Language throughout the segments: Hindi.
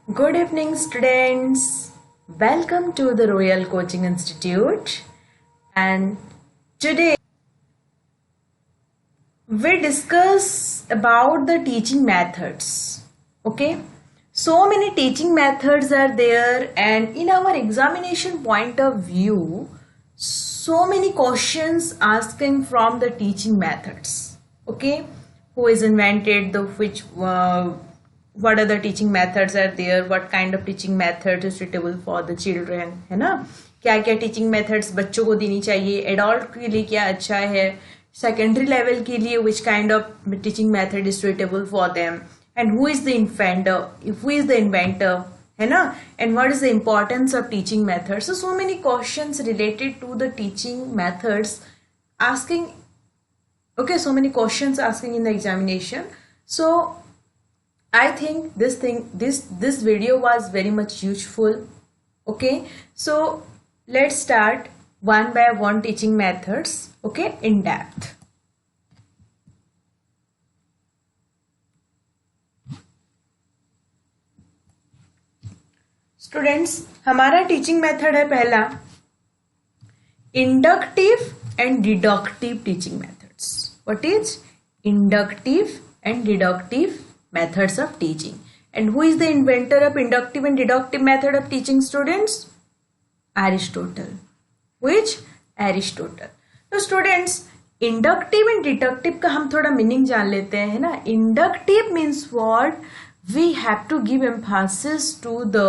Good evening, students. Welcome to the Royal Coaching Institute. And today we discuss about the teaching methods. Okay, so many teaching methods are there, and in our examination point of view, so many questions asking from the teaching methods. Okay, who is invented the which what other teaching methods are there, what kind of teaching method is suitable for the children, है ना, क्या क्या टीचिंग मेथड्स बच्चों को देनी चाहिए, एडल्ट के लिए क्या अच्छा है, सेकेंडरी लेवल के लिए which kind of teaching method is suitable for them, and who is the inventor, है ना, and what is the importance of teaching methods. So many questions related to the teaching methods asking. Okay, so many questions asking in the examination. So I think this video was very much useful. Okay, so let's start one by one teaching methods. Okay, in depth. Students, हमारा teaching method है पहला inductive and deductive teaching methods. What is inductive and deductive methods of teaching? And who is the inventor of inductive and deductive method of teaching, students? Aristotle. Which? Aristotle. तो students, inductive and deductive का हम थोड़ा मीनिंग जान लेते हैं, है ना. Inductive means what? We have to give emphasis to the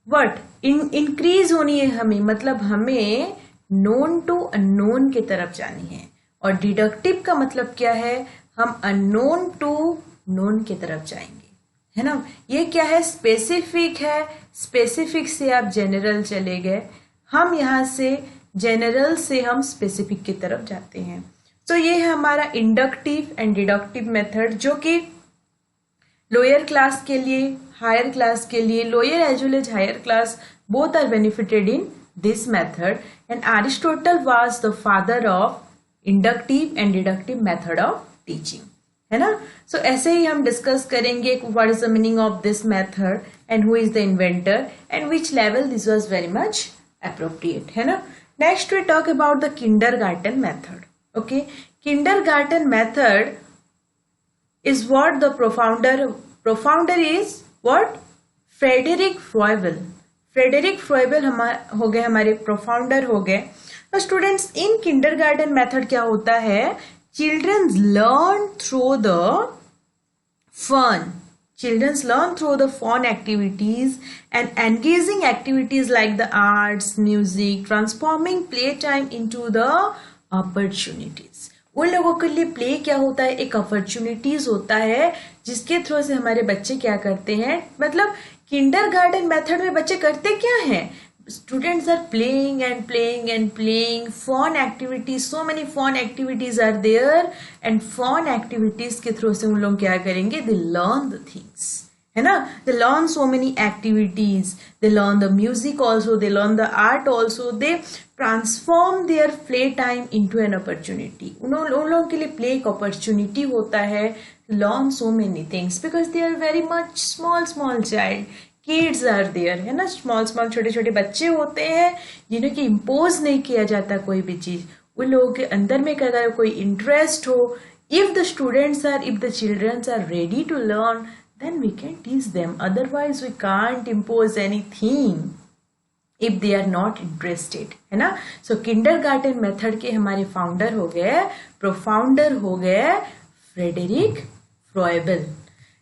what? Increase होनी है हमें, मतलब हमें known to unknown की तरफ जानी है. और डिडक्टिव का मतलब क्या है? हम अननोन टू नोन की तरफ जाएंगे, है ना. ये क्या है? स्पेसिफिक है. स्पेसिफिक से आप जनरल चले गए, हम यहाँ से जनरल से हम स्पेसिफिक की तरफ जाते हैं. तो ये है हमारा इंडक्टिव एंड डिडक्टिव मेथड, जो कि लोअर क्लास के लिए, हायर क्लास के लिए, lower as well as higher class both are benefited in this method. And Aristotle was the father of inductive and deductive method of teaching, है ना. सो ऐसे ही हम डिस्कस करेंगे what is the meaning of this method and who is the inventor and which level this was very much appropriate, है ना. Next we talk about the kindergarten method. Okay, kindergarten method is what the profounder is what? Friedrich Froebel. Friedrich Froebel हो गए हमारे प्रोफाउंडर हो गए. तो स्टूडेंट्स, इन किंडरगार्टन मेथड क्या होता है? Children learn through the fun. Children learn through the fun activities and engaging activities like the arts, music, transforming playtime into the opportunities. उन लोगों के लिए प्ले क्या होता है? एक अपॉर्चुनिटीज होता है, जिसके थ्रू से हमारे बच्चे क्या करते हैं, मतलब किंडरगार्टन मेथड में बच्चे करते क्या हैं? Students are playing and playing and playing. Fun activities, so many fun activities are there, and fun activities के थ्रू से उन लोग क्या करेंगे? They learn the things, है ना. They learn so many activities. They learn the music also. They learn the art also. They transform their play time into an opportunity. उन लोगों के लिए play एक opportunity होता है. Learn so many things because they are very much small child. Kids are there, है ना. स्मॉल छोटे छोटे बच्चे होते हैं जिन्हें कि इम्पोज नहीं किया जाता कोई भी चीज. उन लोगों के अंदर में अगर कोई इंटरेस्ट हो, if the childrens are ready to learn, then we can teach them. Otherwise we can't impose anything if they are not interested, है ना. सो किंडरगार्टन मेथड के हमारे फाउंडर हो गए, प्रोफाउंडर हो गए Friedrich Froebel.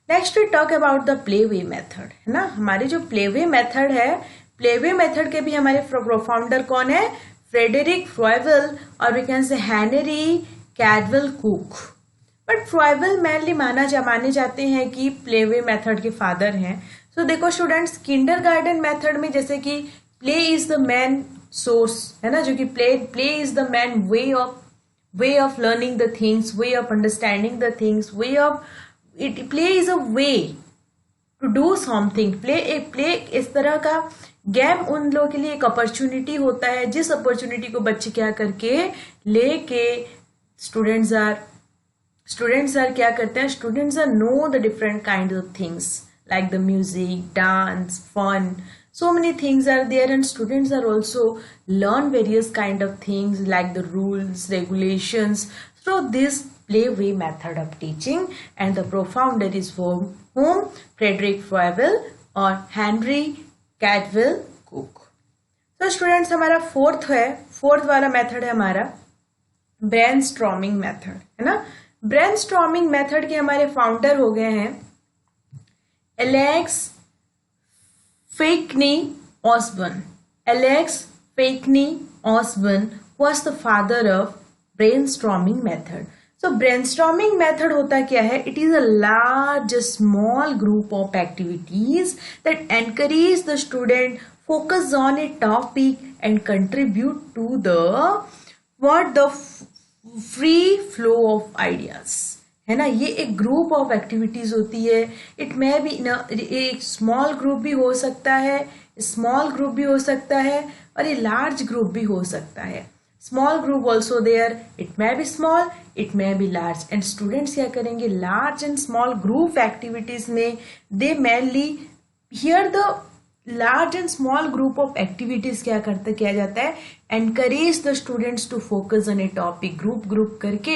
Next we talk about the playway method, है ना. हमारे जो प्लेवे मेथड है, प्लेवे मेथड के भी हमारे प्रोफाउंडर कौन है? फ्रेडरिक फ्रॉयबल, और we can say Henry Caldwell Cook. But Froebel mainly माने जाते हैं कि प्लेवे मेथड के फादर हैं. सो देखो स्टूडेंट्स, किंडरगार्टन मेथड में जैसे कि play is the main source, है ना, जो कि play is the main way of learning the things, way of understanding the things, way of play is a way to do something. play इस तरह का गेम उन लोगों के लिए एक अपॉर्चुनिटी होता है, जिस अपॉर्चुनिटी को बच्चे क्या करके लेके स्टूडेंट्स आर क्या करते हैं? Students are know the different kind of things like the music, dance, fun. So many things are there, and students are also learn various kind of things like the rules, regulations. So this play-way method of teaching, and the profounder is from whom? Frederick Froebel और Henry Cadwell Cook. तो स्टूडेंट्स हमारा फोर्थ वाला मेथड है हमारा ब्रेनस्टॉर्मिंग मेथड, है ना। ब्रेनस्टॉर्मिंग मेथड के हमारे फाउंडर हो गए हैं Alex Faickney Osborn. Alex Faickney Osborn was the father of brainstorming method. So brainstorming method होता क्या है? It is a large, small group of activities that encourage the student focus on a topic and contribute to the free flow of ideas, है ना. ये एक ग्रुप ऑफ एक्टिविटीज होती है. इट मे बी एक स्मॉल ग्रुप भी हो सकता है, स्मॉल ग्रुप भी हो सकता है, और ये लार्ज ग्रुप भी हो सकता है. Small group also there, it may be small, it may be large. And students क्या करेंगे? Large and small group activities में they mainly here the large and small group of activities किया जाता है, encourage the students to focus on a topic. Group करके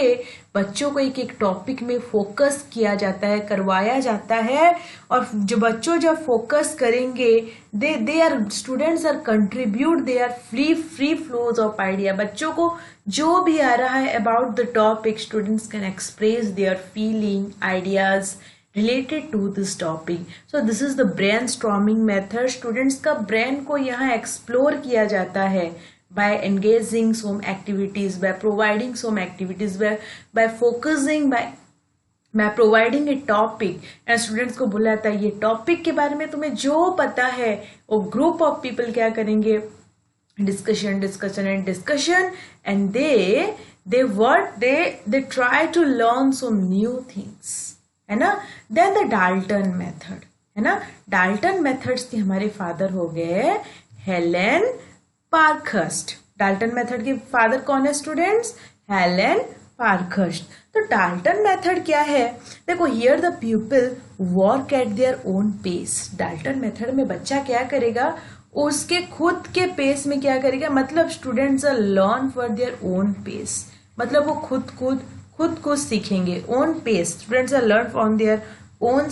बच्चों को एक टॉपिक में फोकस किया जाता है, करवाया जाता है. और जो बच्चों जब फोकस करेंगे they are students are contribute, they are free flows of idea. बच्चों को जो भी आ रहा है about the topic, students can express their feeling, ideas related to this topic. So this is the brainstorming method. Students का brain को यहाँ explore किया जाता है by engaging some activities, by providing some activities, by focusing, by providing a topic. and students को बोला जाता है ये topic के बारे में तुम्हें जो पता है, वो group of people क्या करेंगे? discussion, and they try to learn some new things, है ना. देन द डाल्टन मेथड, है ना. डाल्टन मेथड्स के हमारे फादर हो गए हेलेन पार्खर्स्ट. डाल्टन मेथड के फादर कौन है स्टूडेंट्स? हेलेन पार्खर्स्ट. तो डाल्टन मेथड क्या है? देखो, here the people work at their own pace. Dalton method में बच्चा क्या करेगा? उसके खुद के पेस में क्या करेगा? मतलब students are learn for their own pace, मतलब वो खुद को सीखेंगे. Own pace, students are learn from their own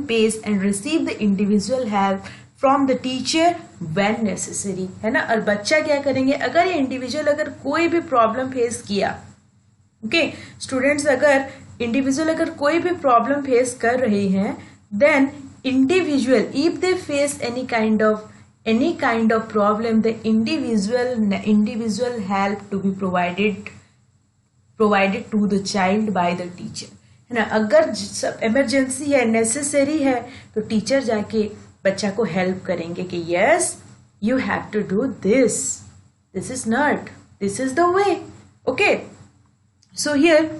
pace and receive the individual help from the teacher when necessary, है ना. और बच्चा क्या करेंगे? अगर ये इंडिविजुअल अगर कोई भी प्रॉब्लम फेस किया, ओके, स्टूडेंट्स अगर कोई भी प्रॉब्लम फेस कर रहे हैं, then individual if they face any kind of problem, the individual help to be provided to the child by the teacher, है ना. अगर इमरजेंसी है, नेसेसरी है, तो टीचर जाके बच्चा को हेल्प करेंगे कि yes you have to do this is not, this is the way. Okay, so here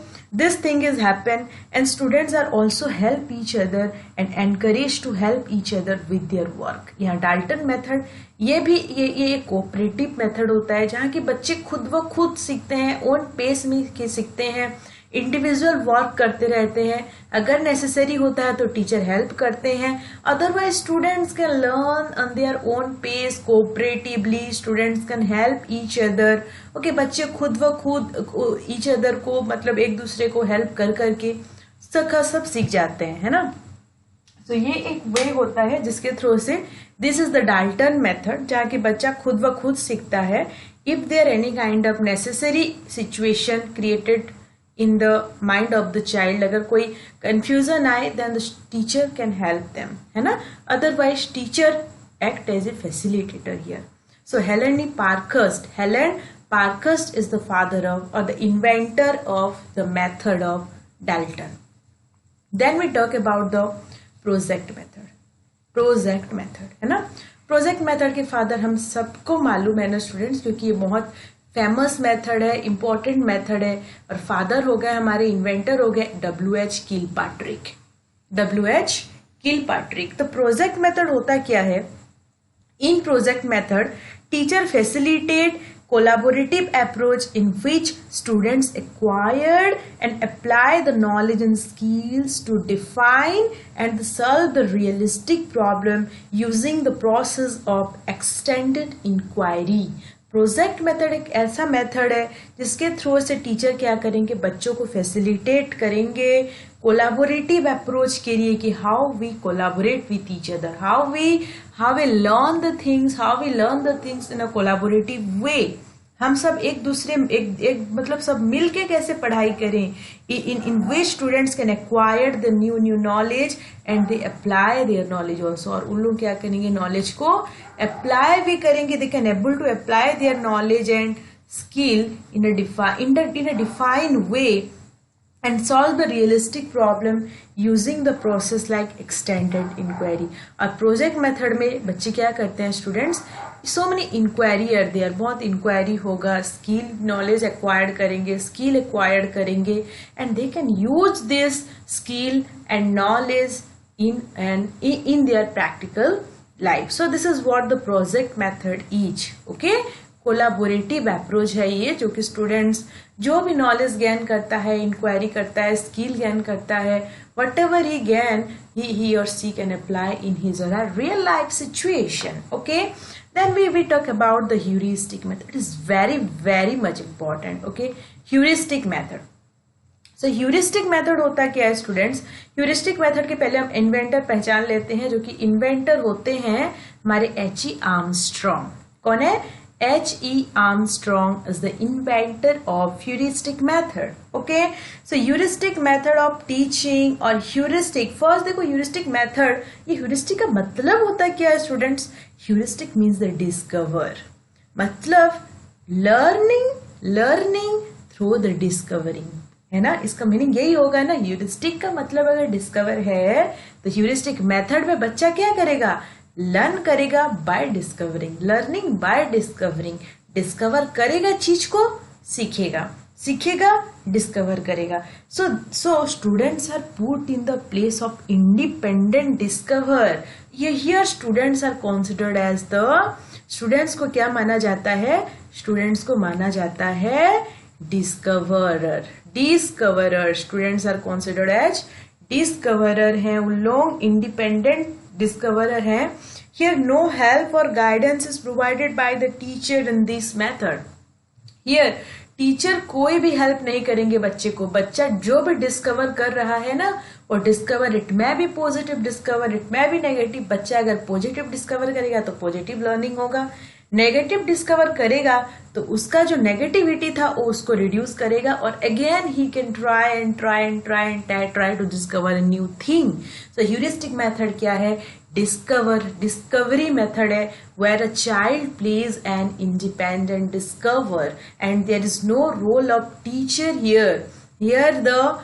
this thing is happen, and students are also help each other and encouraged to help each other with their work. यहाँ डाल्टन मेथड ये कोऑपरेटिव मेथड होता है, जहाँ की बच्चे खुद सीखते हैं, ओन पेस में सीखते हैं, इंडिविजुअल वर्क करते रहते हैं. अगर नेसेसरी होता है तो टीचर हेल्प करते हैं, otherwise students can learn on their own pace cooperatively. Students can help each other. Okay, बच्चे खुद ईच अदर को, मतलब एक दूसरे को हेल्प करके सब सीख जाते हैं, है ना. तो ये एक वे होता है जिसके थ्रू से this is the Dalton method, जहाँ की बच्चा खुद सीखता है. If there any kind of necessary situation created in the mind of the child, अगर कोई confusion आए, then the teacher can help them, है ना. Otherwise teacher act as a facilitator here. So Helen Parkhurst is the father of, or the inventor of the method of Dalton. Then we talk about the Prozac method, है ना. Prozac method के फादर हम सबको मालूम है ना स्टूडेंट्स, क्योंकि ये बहुत फेमस मेथड है, इंपॉर्टेंट मेथड है. और फादर हो गए हमारे, इन्वेंटर हो गए W.H. किलपाट्रिक. तो प्रोजेक्ट मेथड होता क्या है? In project method teacher facilitate collaborative approach in which students acquired and apply the knowledge and skills to define and solve the realistic problem using the process of extended inquiry. Project method एक ऐसा मेथड है जिसके थ्रू से टीचर क्या करेंगे, बच्चों को फैसिलिटेट करेंगे कोलैबोरेटिव अप्रोच के लिए कि how we collaborate with each other, how we learn the things in a collaborative way. हम सब एक दूसरे एक मतलब सब मिलके कैसे पढ़ाई करें, in which students can acquire the new knowledge and they apply their knowledge also. और उन लोग क्या करेंगे, नॉलेज को अप्लाई भी करेंगे. They can able to apply their knowledge and skill in a defined way and solve the realistic problem using the process like extended inquiry. और प्रोजेक्ट मेथड में बच्चे क्या करते हैं, students so many inquiry are there, बहुत इंक्वायरी होगा, स्किल नॉलेज एक्वायर्ड करेंगे and they can use this skill and knowledge in their practical life. So this is what the project method is. Okay, collaborative approach है ये, जो कि स्टूडेंट्स जो भी नॉलेज गेन करता है, इंक्वायरी करता है, स्किल गेन करता है, what ever he gain he or she can apply in his or her real life situation. Okay, then we talk about the heuristic method. It is very much important. Okay, heuristic method. So heuristic method होता क्या है स्टूडेंट्स, heuristic method के पहले हम इन्वेंटर पहचान लेते हैं, जो कि इन्वेंटर होते हैं हमारे H.E. Armstrong. कौन है? H.E. Armstrong is the inventor of heuristic method. Okay, so heuristic method of teaching और heuristic, first देखो heuristic method, ये heuristic का मतलब होता क्या है students? heuristic means the discover, मतलब learning through the discovering, है ना, इसका मीनिंग यही होगा ना. heuristic का मतलब अगर डिस्कवर है तो heuristic मेथड में बच्चा क्या करेगा, लर्न करेगा by discovering, learning by discovering. Discover करेगा चीज को, सीखेगा डिस्कवर करेगा. So students are put in the place of independent discover. ये here students are considered as the, students को क्या माना जाता है, स्टूडेंट्स को माना जाता है discoverer. Students are considered as discoverer हैं, उन लोग इंडिपेंडेंट discoverer है. Here no help or guidance is provided by the teacher in this method. Here teacher कोई भी हेल्प नहीं करेंगे बच्चे को. बच्चा जो भी डिस्कवर कर रहा है ना, वो डिस्कवर, इट में भी पॉजिटिव डिस्कवर, इट में भी नेगेटिव. बच्चा अगर पॉजिटिव डिस्कवर करेगा तो पॉजिटिव लर्निंग होगा, नेगेटिव डिस्कवर करेगा तो उसका जो नेगेटिविटी था वो उसको रिड्यूस करेगा, और अगेन ही can try to discover a new thing. So heuristic method क्या है, डिस्कवरी मेथड है, where a child plays an independent discover and there is no role of teacher here the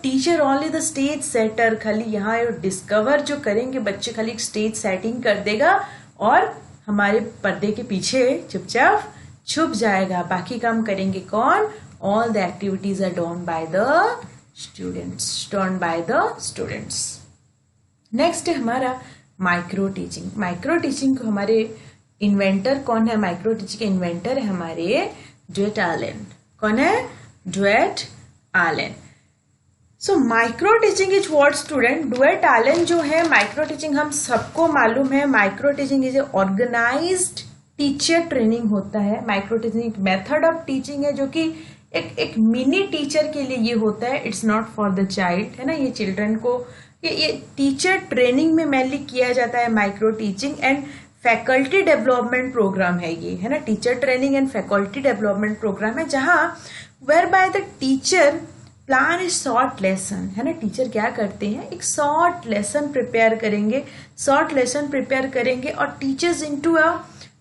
teacher only the stage setter. खाली यहाँ डिस्कवर जो करेंगे बच्चे, खाली एक स्टेज सेटिंग कर देगा और हमारे पर्दे के पीछे चुपचाप छुप जाएगा. बाकी काम करेंगे कौन, all the activities are done by the students. Next है हमारा माइक्रो टीचिंग. माइक्रो टीचिंग को हमारे इन्वेंटर कौन है, माइक्रो टीचिंग के इन्वेंटर है हमारे ड्यूएट एलन. कौन है, Dwight Allen. So micro teaching is what student, Dwight Allen जो है, माइक्रो टीचिंग हम सबको मालूम है, micro teaching is organized teacher training होता है. माइक्रो टीचिंग एक मेथड ऑफ टीचिंग है जो कि एक मिनी टीचर के लिए ये होता है. It's not for the child, है ना, ये चिल्ड्रन को ये टीचर ट्रेनिंग में मेनली किया जाता है. Micro teaching and faculty development program है ये, है ना, teacher training and faculty development program है, जहां whereby the teacher plan a short lesson, है ना. टीचर क्या करते हैं, एक शॉर्ट लेसन प्रिपेयर करेंगे और टीचर्स इनटू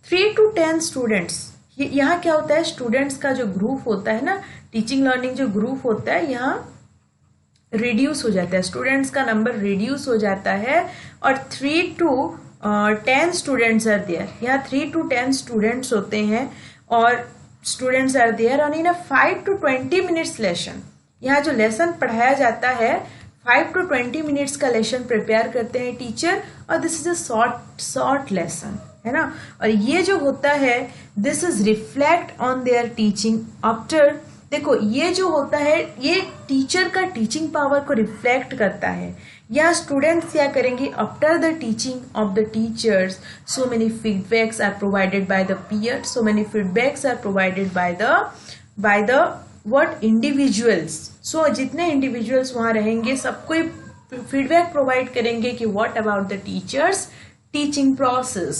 3 to 10 स्टूडेंट्स. यहाँ क्या होता है, स्टूडेंट्स का जो ग्रुप होता है ना, टीचिंग लर्निंग जो ग्रुप होता है, यहाँ रिड्यूस हो जाता है, स्टूडेंट्स का नंबर रिड्यूस हो जाता है और 3 to 10 स्टूडेंट्स आर देयर. यहाँ 3 to 10 स्टूडेंट्स होते हैं और स्टूडेंट्स आर देयर और इन 5 to 20 मिनट्स लेसन. यहाँ जो लेसन पढ़ाया जाता है 5 to 20 मिनट्स का लेसन प्रिपेयर करते हैं टीचर, और this is a short lesson, है ना। और ये जो होता है this is reflect on their teaching after, देखो ये जो होता है ये टीचर का टीचिंग पावर को रिफ्लेक्ट करता है। या स्टूडेंट्स क्या करेंगे, after the teaching of the teachers so many feedbacks are provided by the peer, so many feedbacks are provided by the what individuals. So जितने इंडिविजुअल्स वहां रहेंगे सबको फीडबैक प्रोवाइड करेंगे कि what about the teachers teaching process,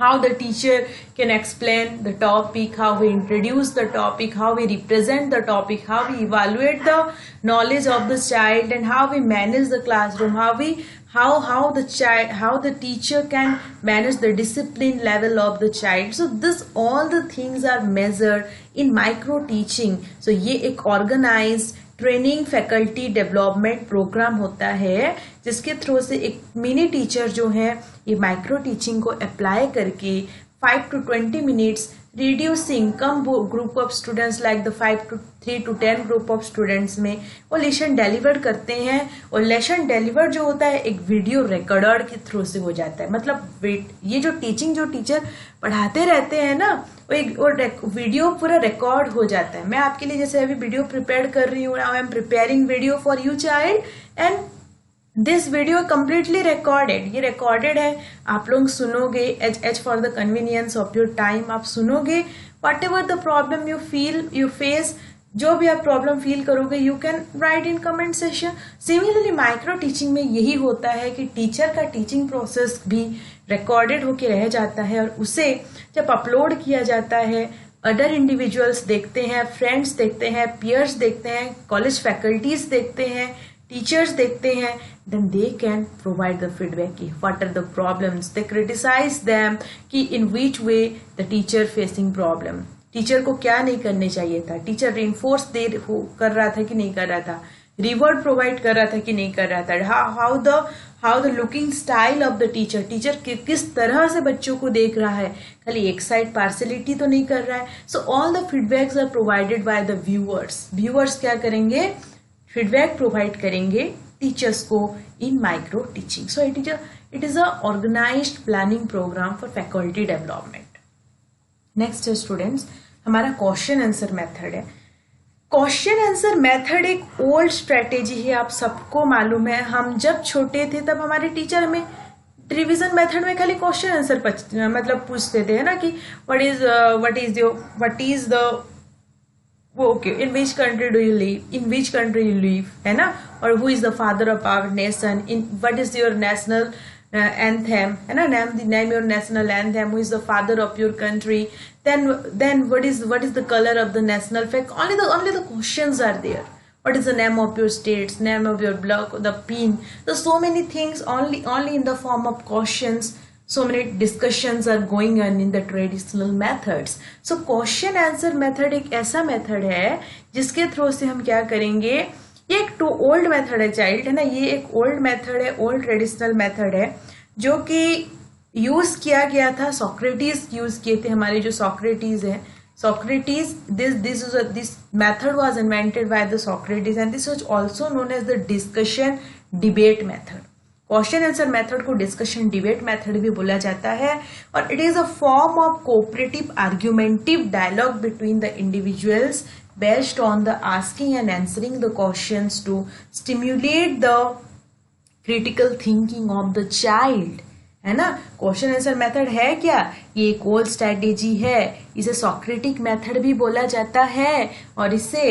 how the teacher can explain the topic, how we introduce the topic, how we represent the topic, how we evaluate the knowledge of the child, and how we manage the classroom, how the teacher can manage the discipline level of the child. So this all the things are measured in micro teaching. So ये एक organized training faculty development program होता है जिसके थ्रू से एक मिनी टीचर जो है ये माइक्रो टीचिंग को अप्लाई करके 5 to 20 minutes reducing come group of students like the 3 to 10 group of students में वो लेसन डिलीवर करते हैं। और लेसन डिलीवर जो होता है एक वीडियो रिकॉर्डर के थ्रू से हो जाता है। मतलब ये जो टीचिंग जो टीचर पढ़ाते रहते हैं ना वो वीडियो पूरा रिकॉर्ड हो जाता है। मैं आपके लिए जैसे अभी वीडियो प्रिपेयर कर रही हूँ, I am preparing video for you child and this video completely recorded, ये रिकॉर्डेड है, आप लोग सुनोगे as for the convenience of your time आप सुनोगे। Whatever the problem you face, जो भी आप प्रॉब्लम फील करोगे you can write in comment section. Similarly micro teaching में यही होता है कि टीचर का टीचिंग प्रोसेस भी रिकॉर्डेड होके रह जाता है और उसे जब अपलोड किया जाता है अदर इंडिविजुअल्स देखते हैं, फ्रेंड्स देखते हैं, पीयर्स देखते हैं, कॉलेज फैकल्टीज देखते हैं, टीचर्स देखते हैं, then they can provide the feedback कि what are the problems, they criticize them कि in which way the teacher facing problem, teacher को क्या नहीं करने चाहिए था, टीचर reinforce कर रहा था कि नहीं कर रहा था, रिवॉर्ड प्रोवाइड कर रहा था कि नहीं कर रहा था, how the looking style of the teacher, teacher किस तरह से बच्चों को देख रहा है, खाली एक साइड पार्सलिटी तो नहीं कर रहा है। So all the feedbacks are provided by the viewers क्या करेंगे, फीडबैक प्रोवाइड करेंगे टीचर्स को in micro teaching. So it is a organized planning program for faculty development. Next है स्टूडेंट्स हमारा क्वेश्चन आंसर मेथड है। क्वेश्चन आंसर मेथड एक ओल्ड स्ट्रेटेजी है, आप सबको मालूम है। हम जब छोटे थे तब हमारे टीचर हमें रिवीजन मेथड में खाली क्वेश्चन आंसर मतलब पूछते थे ना कि what is the okay in which country do you live, in which country you live, है ना, और who is the father of our nation, in what is your national anthem, है ना, name your national anthem, who is the father of your country, then what is the color of the national flag, only the questions are there. What is the name of your states, name of your block, the pin, so many things only in the form of questions. So many discussions are going on in the traditional methods. So question answer method एक ऐसा मेथड है जिसके थ्रू से हम क्या करेंगे, ये एक ओल्ड मेथड है चाइल्ड, है ना, ये एक ओल्ड मेथड है, ओल्ड ट्रेडिशनल मेथड है जो कि यूज किया गया था, सोक्रेटिस यूज किए थे, हमारे जो सोक्रेटिस है, Socrates this method was invented by the Socrates and this was also known as the discussion debate method. Question answer method को डिस्कशन डिबेट मेथड भी बोला जाता है और it is a form of cooperative argumentative dialogue between the individuals based on the asking and answering the questions to stimulate the critical thinking of the child, है ना। क्वेश्चन आंसर मेथड है क्या, ये एक ओल्ड स्ट्रेटेजी है, इसे सोक्रेटिक मेथड भी बोला जाता है और इसे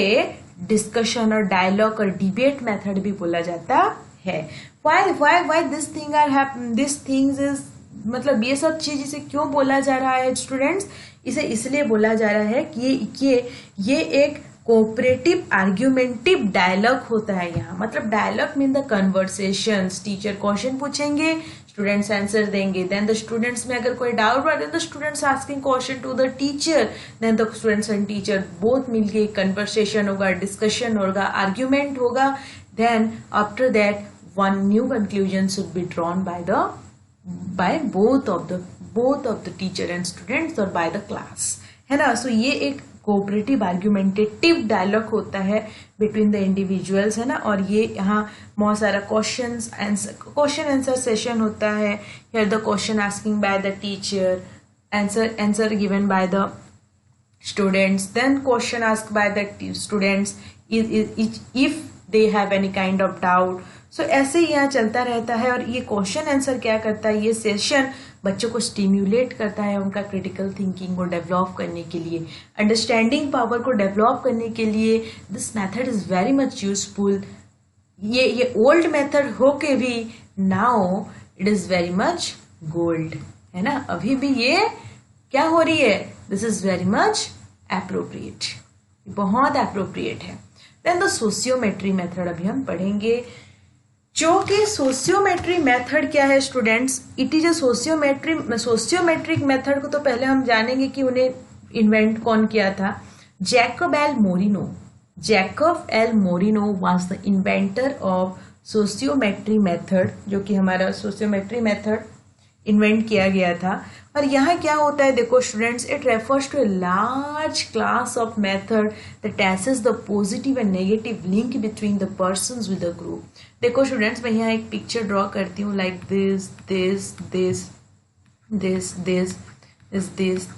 डिस्कशन और डायलॉग और डिबेट मेथड भी बोला जाता है। why this things is, मतलब ये सब चीज इसे क्यों बोला जा रहा है स्टूडेंट्स, इसे इसलिए बोला जा रहा है कि ये एक कोऑपरेटिव आर्ग्यूमेंटिव डायलॉग होता है यहाँ। मतलब dialogue mean the conversations, teacher question पूछेंगे, स्टूडेंट्स आंसर देंगे, देन द स्टूडेंट्स में अगर कोई डाउट हुआ then the students asking question to the teacher, then the students and teacher both मिलके कन्वर्सेशन होगा, डिस्कशन होगा, आर्ग्यूमेंट होगा, then after that one new conclusion should be drawn by both of the teacher and students or by the class, है ना। सो ये एक कोऑपरेटिव आर्ग्यूमेंटेटिव डायलॉग होता है बिटवीन द इंडिविजुअल्स, है ना। और ये यहाँ बहुत सारा क्वेश्चन आंसर सेशन होता है। Here the question asking by the teacher, answer given by the students, then question asked by the students if they have any kind of doubt. So ऐसे ही यहाँ चलता रहता है। और ये क्वेश्चन आंसर क्या करता है, ये सेशन बच्चों को स्टिम्युलेट करता है उनका क्रिटिकल थिंकिंग को डेवलप करने के लिए, अंडरस्टैंडिंग पावर को डेवलप करने के लिए। This method is very much useful. ये ओल्ड मेथड हो के भी now it is very much gold, है ना। अभी भी ये क्या हो रही है, this is very much appropriate, बहुत एप्रोप्रिएट है। देन द सोशियोमेट्री मेथड अभी हम पढ़ेंगे, जो कि सोशियोमेट्री मेथड क्या है students. It is a sociometric method को तो पहले हम जानेंगे कि उन्हें इन्वेंट कौन किया था। Jacob L Moreno was the inventor of sociometry method, जो कि हमारा सोशियोमेट्री मेथड इन्वेंट किया गया था। और यहाँ क्या होता है देखो students, it refers to a large class of method that tests the positive and negative link between the persons with the group. देखो स्टूडेंट्स, मैं यहाँ एक पिक्चर ड्रॉ करती हूँ लाइक दिस।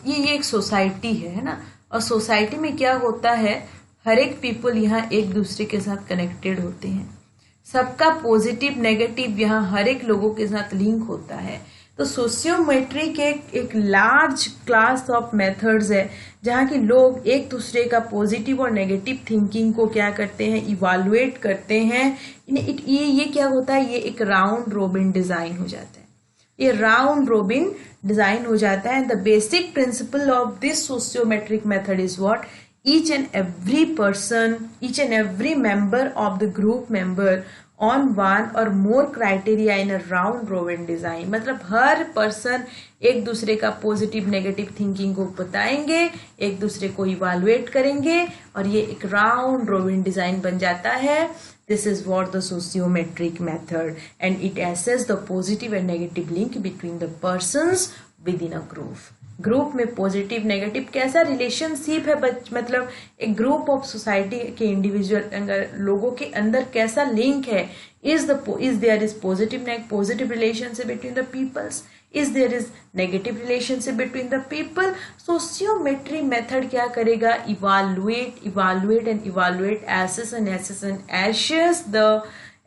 ये एक सोसाइटी है ना। और सोसाइटी में क्या होता है, हर एक पीपल यहाँ एक दूसरे के साथ कनेक्टेड होते हैं, सबका पॉजिटिव नेगेटिव यहाँ हर एक लोगों के साथ लिंक होता है। तो सोशियोमेट्री के एक लार्ज क्लास ऑफ मेथड्स है जहाँ की लोग एक दूसरे का पॉजिटिव और नेगेटिव थिंकिंग को क्या करते हैं, इवालुएट करते हैं। ये क्या होता है, ये एक राउंड रोबिन डिजाइन हो जाता है। ये राउंड रोबिन डिजाइन हो जाता है। The basic principle of this sociometric method is what, each and every member of the group member on one or more criteria in a round robin design। मतलब हर पर्सन एक दूसरे का पॉजिटिव नेगेटिव थिंकिंग को बताएंगे, एक दूसरे को इवालुएट करेंगे और ये एक राउंड रोबिन डिजाइन बन जाता है। This is what the sociometric method, and it assesses the positive and negative link between the persons within a group। Group में पॉजिटिव नेगेटिव कैसा रिलेशनशिप है, मतलब एक ग्रुप ऑफ सोसाइटी के इंडिविजुअल लोगों के अंदर कैसा लिंक है। Is there is positive relationship between the peoples, is there is negative relationship between the people. Sociometry method क्या करेगा, evaluate and evaluate,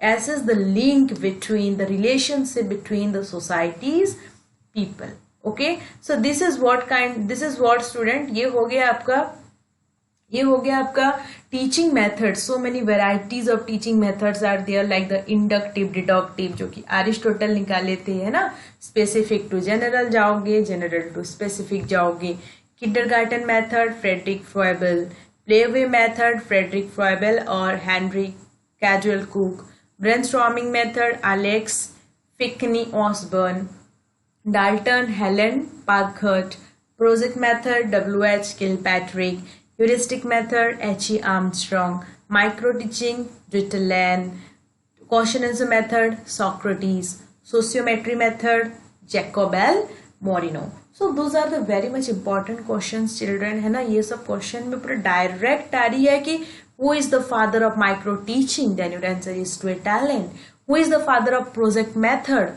assess the link between the relationship between the societies people। okay, so this is what student, ये हो गया आपका teaching method. So many varieties of teaching methods are there, like the inductive, deductive, जो कि एरिस्टोटल निकाले थे, है ना। स्पेसिफिक टू जनरल जाओगे, जनरल टू स्पेसिफिक जाओगे। Kindergarten method Friedrich Froebel, playway method Friedrich Froebel और Henry Caldwell Cook, brainstorming method Alex Faickney Osborn, Dalton Helen Parkhurst, project method WH Kilpatrick, heuristic method H.E. Armstrong, micro teaching Ritterland, question answer method Socrates, sociometry method Jacob L. Morino। So those are the very much important questions children, है ना। ये सब क्वेश्चन में पूरा डायरेक्ट आ रही है कि who is the father of micro teaching, then your answer is Ritterland। who is the father of project method,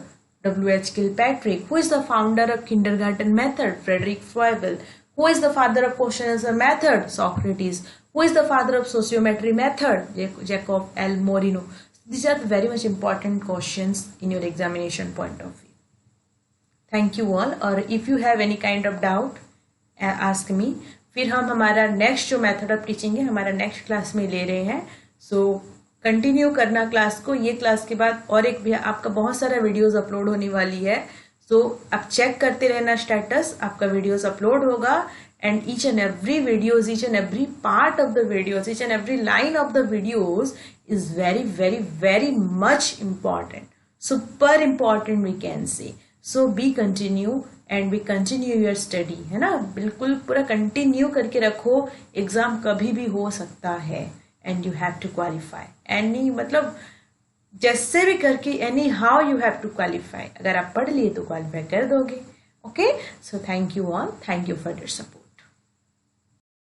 W.H. Kilpatrick। who is the founder of kindergarten method, Frederick Froebel। who is the father of question answer method, Socrates। who is the father of sociometry method, Jacob L. Morino। These are very much important questions in your examination point of view। Thank you all। और if you have any kind of doubt ask me। फिर हम हमारा नेक्स्ट जो मेथड ऑफ टीचिंग है हमारा नेक्स्ट क्लास में ले रहे हैं। सो कंटिन्यू करना क्लास को। ये क्लास के बाद और एक भी आपका बहुत सारा वीडियोस अपलोड होने वाली है। तो आप चेक करते रहना स्टेटस, आपका वीडियोस अपलोड होगा। And each and every videos, each and every part of the videos, each and every line of the videos is very very very much important, super important we can say. So be continue and we continue your study, है ना। बिल्कुल पूरा कंटिन्यू करके रखो, एग्जाम कभी भी हो सकता है and you have to qualify. Any मतलब जैसे भी करके anyhow you have to qualify. अगर आप पढ़ लिए तो क्वालिफाई कर दोगे। Okay, so thank you all, thank you for your support.